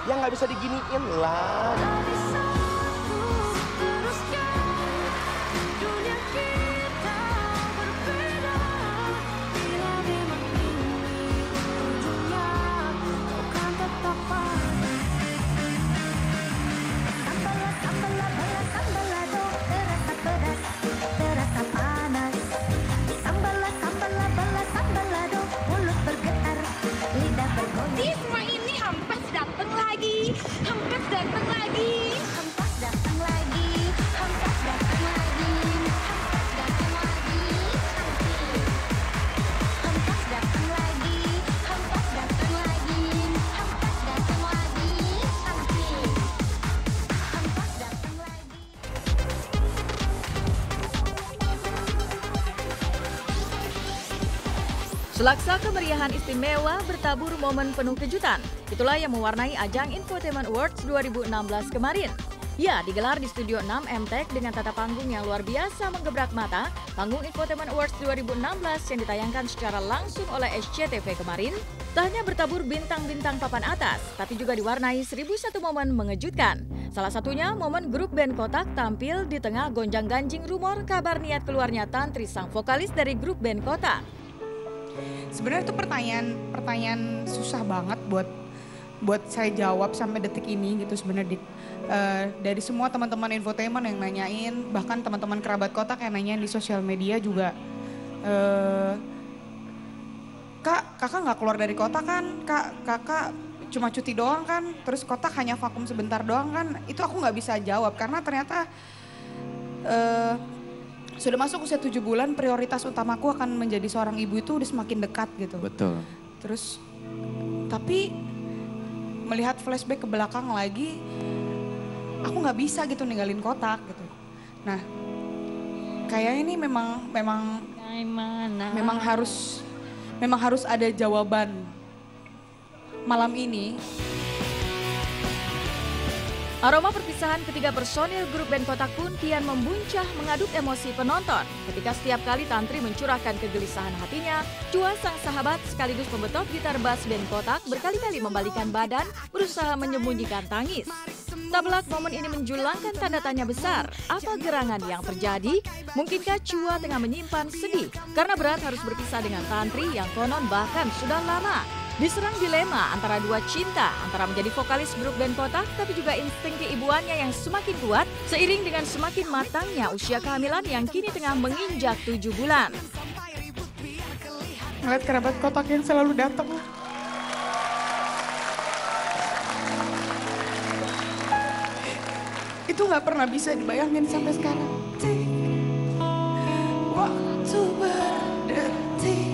yang nggak bisa diginiin lah. Selaksa kemeriahan istimewa bertabur momen penuh kejutan. Itulah yang mewarnai ajang Infotainment Awards 2016 kemarin. Ya, digelar di Studio 6 MTech dengan tata panggung yang luar biasa menggebrak mata. Panggung Infotainment Awards 2016 yang ditayangkan secara langsung oleh SCTV kemarin, tak hanya bertabur bintang-bintang papan atas, tapi juga diwarnai 1001 momen mengejutkan. Salah satunya momen grup band Kotak tampil di tengah gonjang-ganjing rumor kabar niat keluarnya Tantri, sang vokalis dari grup band Kotak. Sebenarnya itu pertanyaan susah banget buat saya jawab sampai detik ini gitu sebenarnya. Dari semua teman-teman infotainment yang nanyain, bahkan teman-teman kerabat Kotak yang nanyain di sosial media juga, kakak nggak keluar dari Kotak kan, kakak cuma cuti doang kan, terus Kotak hanya vakum sebentar doang kan, itu aku nggak bisa jawab karena ternyata sudah masuk usia 7 bulan, prioritas utamaku akan menjadi seorang ibu itu udah semakin dekat gitu. Betul. Terus, tapi melihat flashback ke belakang lagi, aku nggak bisa gitu ninggalin Kotak gitu. Nah, kayaknya ini memang harus ada jawaban malam ini. Aroma perpisahan ketiga personil grup band Kotak pun kian membuncah mengaduk emosi penonton. Ketika setiap kali Tantri mencurahkan kegelisahan hatinya, Chua sang sahabat sekaligus pembetot gitar bass band Kotak berkali-kali membalikan badan berusaha menyembunyikan tangis. Tak pelak momen ini menjulangkan tanda tanya besar. Apa gerangan yang terjadi? Mungkinkah Chua tengah menyimpan sedih karena berat harus berpisah dengan Tantri yang konon bahkan sudah lama? Diserang dilema antara dua cinta, antara menjadi vokalis grup band Kotak tapi juga insting keibuannya yang semakin kuat seiring dengan semakin matangnya usia kehamilan yang kini tengah menginjak 7 bulan. Ngeliat kerabat Kotak yang selalu datang. Itu nggak pernah bisa dibayangin sampai sekarang. Waktu berdetik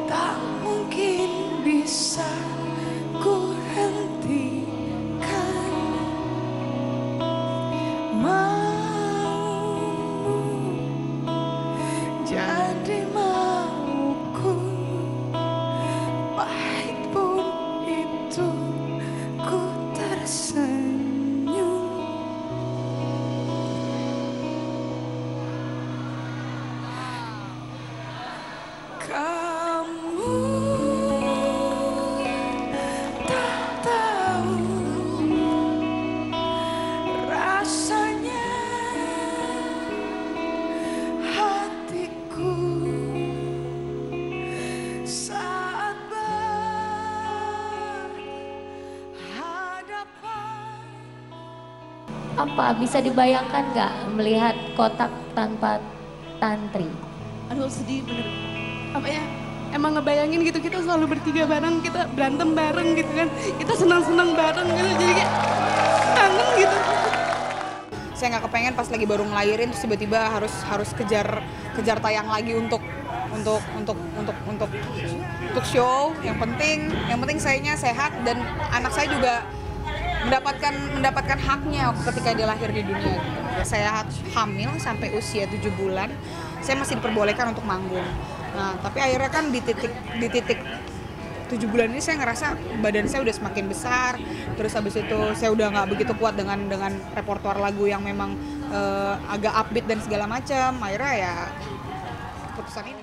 tak mungkin bisa ku hentikan. Maumu jadi mauku, pahit pun itu ku tersenyum. Kamu tak tahu rasanya hatiku saat berhadapan. Apa bisa dibayangkan nggak melihat Kotak tanpa Tantri? Aduh sedih bener. Apa ya, emang ngebayangin gitu kita selalu bertiga bareng, kita berantem bareng gitu kan, kita senang-senang bareng gitu, jadi kayak kangen gitu. Saya nggak kepengen pas lagi baru ngelahirin terus tiba-tiba harus kejar tayang lagi untuk show. Yang penting sayanya sehat dan anak saya juga mendapatkan haknya ketika dia lahir di dunia. Saya hamil sampai usia 7 bulan, saya masih diperbolehkan untuk manggung. Nah, tapi akhirnya kan di titik 7 bulan ini saya ngerasa badan saya udah semakin besar. Terus habis itu saya udah nggak begitu kuat dengan repertoar lagu yang memang agak upbeat dan segala macam. Akhirnya ya keputusan ini.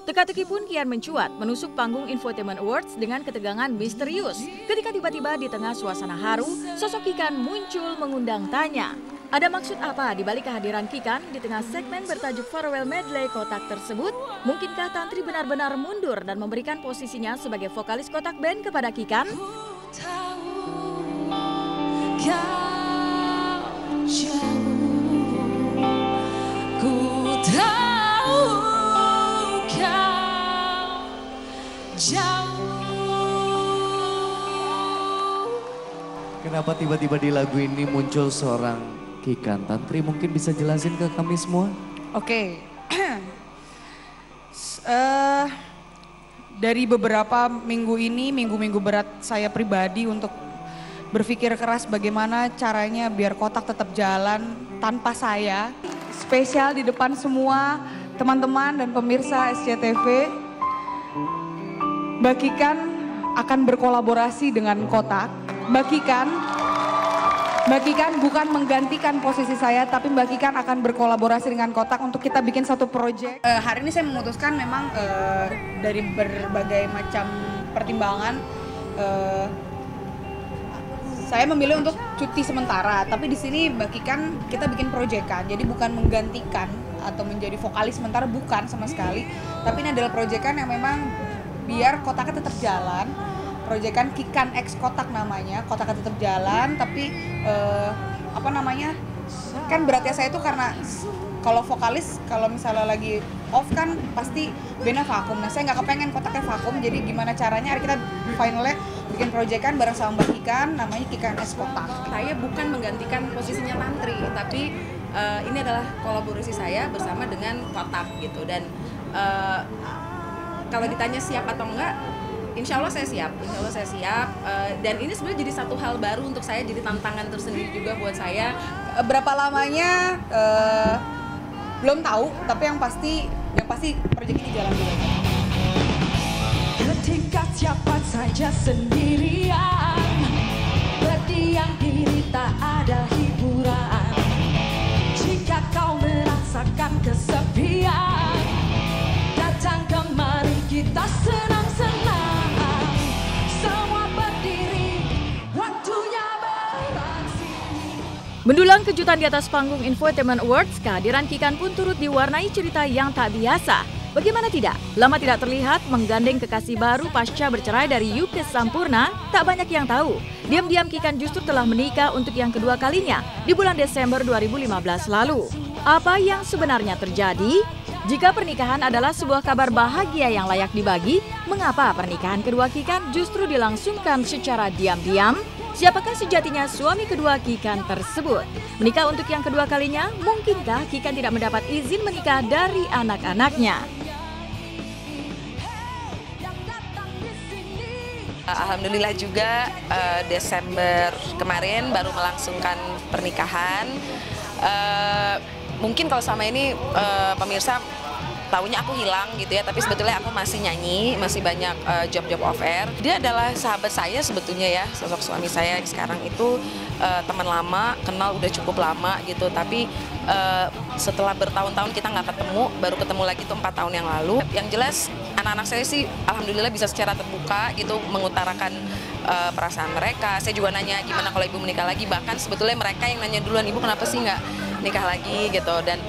Teka-teki pun kian mencuat menusuk panggung Infotainment Awards dengan ketegangan misterius. Ketika tiba-tiba di tengah suasana haru, sosok Kikan muncul mengundang tanya. Ada maksud apa di balik kehadiran Kikan di tengah segmen bertajuk Farewell Medley Kotak tersebut? Mungkinkah Tantri benar-benar mundur dan memberikan posisinya sebagai vokalis Kotak Band kepada Kikan? Kenapa tiba-tiba di lagu ini muncul seorang Kikan? Tantri mungkin bisa jelasin ke kami semua? Oke. Dari beberapa minggu ini, minggu-minggu berat saya pribadi untuk berpikir keras bagaimana caranya biar Kotak tetap jalan tanpa saya. Spesial di depan semua teman-teman dan pemirsa SCTV. Mbak Kikan akan berkolaborasi dengan Kotak. Mbak Kikan bukan menggantikan posisi saya, tapi Mbak Kikan akan berkolaborasi dengan Kotak untuk kita bikin satu proyek. Hari ini saya memutuskan memang dari berbagai macam pertimbangan, saya memilih untuk cuti sementara. Tapi di sini Mbak Kikan kita bikin proyekan, jadi bukan menggantikan atau menjadi vokalis sementara, bukan sama sekali. Tapi ini adalah proyekan yang memang biar Kotaknya tetap jalan. Proyekan Kikan X Kotak namanya, Kotaknya tetap jalan, tapi kan beratnya saya itu karena kalau vokalis, kalau misalnya lagi off kan pasti bandnya vakum. Nah saya nggak kepengen Kotaknya vakum, jadi gimana caranya hari kita finalnya bikin proyekan bareng sama Mbak Kikan, namanya Kikan X Kotak. Saya bukan menggantikan posisinya Tantri, tapi ini adalah kolaborasi saya bersama dengan Kotak gitu. Dan kalau ditanya siap atau enggak, Insya Allah saya siap, dan ini sebenarnya jadi satu hal baru untuk saya, jadi tantangan tersendiri juga buat saya. Berapa lamanya belum tahu, tapi yang pasti proyek ini jalan dulu. Ketika siapa saja sendirian, berdiam diri tak ada hiburan. Jika kau merasakan kesepian, datang kemari kita senang-senang. Mendulang kejutan di atas panggung Infotainment Awards, kehadiran Kikan pun turut diwarnai cerita yang tak biasa. Bagaimana tidak? Lama tidak terlihat menggandeng kekasih baru pasca bercerai dari Yukes Sampurna, tak banyak yang tahu. Diam-diam Kikan justru telah menikah untuk yang kedua kalinya di bulan Desember 2015 lalu. Apa yang sebenarnya terjadi? Jika pernikahan adalah sebuah kabar bahagia yang layak dibagi, mengapa pernikahan kedua Kikan justru dilangsungkan secara diam-diam? Siapakah sejatinya suami kedua Kikan tersebut? Menikah untuk yang kedua kalinya, mungkinkah Kikan tidak mendapat izin menikah dari anak-anaknya? Alhamdulillah juga Desember kemarin baru melangsungkan pernikahan. Mungkin kalau selama ini pemirsa taunya aku hilang gitu ya, tapi sebetulnya aku masih nyanyi, masih banyak job-job off air. Dia adalah sahabat saya sebetulnya ya, sosok suami saya sekarang itu teman lama, kenal udah cukup lama gitu, tapi setelah bertahun-tahun kita nggak ketemu, baru ketemu lagi tuh 4 tahun yang lalu. Yang jelas anak-anak saya sih alhamdulillah bisa secara terbuka gitu mengutarakan perasaan mereka. Saya juga nanya gimana kalau ibu menikah lagi, bahkan sebetulnya mereka yang nanya duluan, ibu kenapa sih nggak nikah lagi gitu. Dan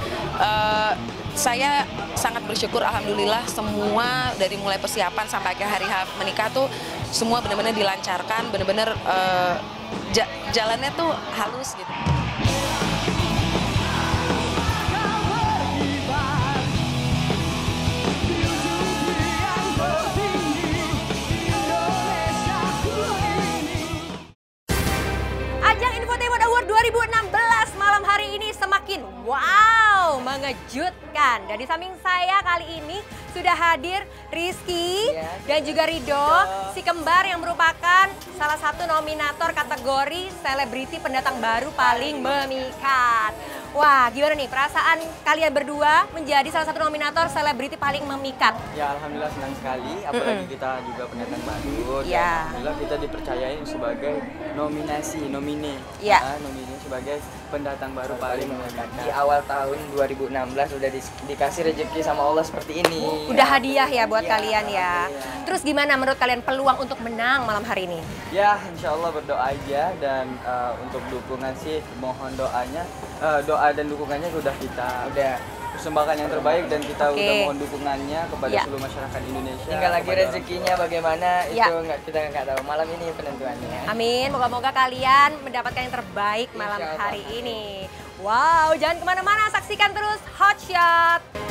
saya sangat bersyukur alhamdulillah semua dari mulai persiapan sampai akhir hari menikah tuh semua benar-benar dilancarkan, benar-benar jalannya tuh halus gitu. Ajang Infotainment Award 2016 malam hari ini semakin mengejutkan. Dan di samping saya kali ini sudah hadir Rizky dan juga Rido, si kembar yang merupakan salah satu nominator kategori selebriti pendatang baru paling memikat. Wah, gimana nih perasaan kalian berdua menjadi salah satu nominator selebriti paling memikat? Ya alhamdulillah senang sekali, apalagi kita juga pendatang baru. Dan Ya. alhamdulillah kita dipercayain sebagai nomine sebagai pendatang baru paling memikat. Di awal tahun 2016 udah dikasih rezeki sama Allah seperti ini. Udah hadiah ya buat kalian ya. Terus gimana menurut kalian peluang untuk menang malam hari ini? Ya insya Allah berdoa aja dan untuk dukungan sih mohon doanya, doa dan dukungannya udah kita persembahkan yang terbaik dan kita udah mohon dukungannya kepada seluruh masyarakat Indonesia. Tinggal lagi rezekinya bagaimana itu kita nggak tahu. Malam ini penentuannya. Amin, moga-moga kalian mendapatkan yang terbaik malam hari ini. Wow, jangan kemana-mana, saksikan terus Hot Shot.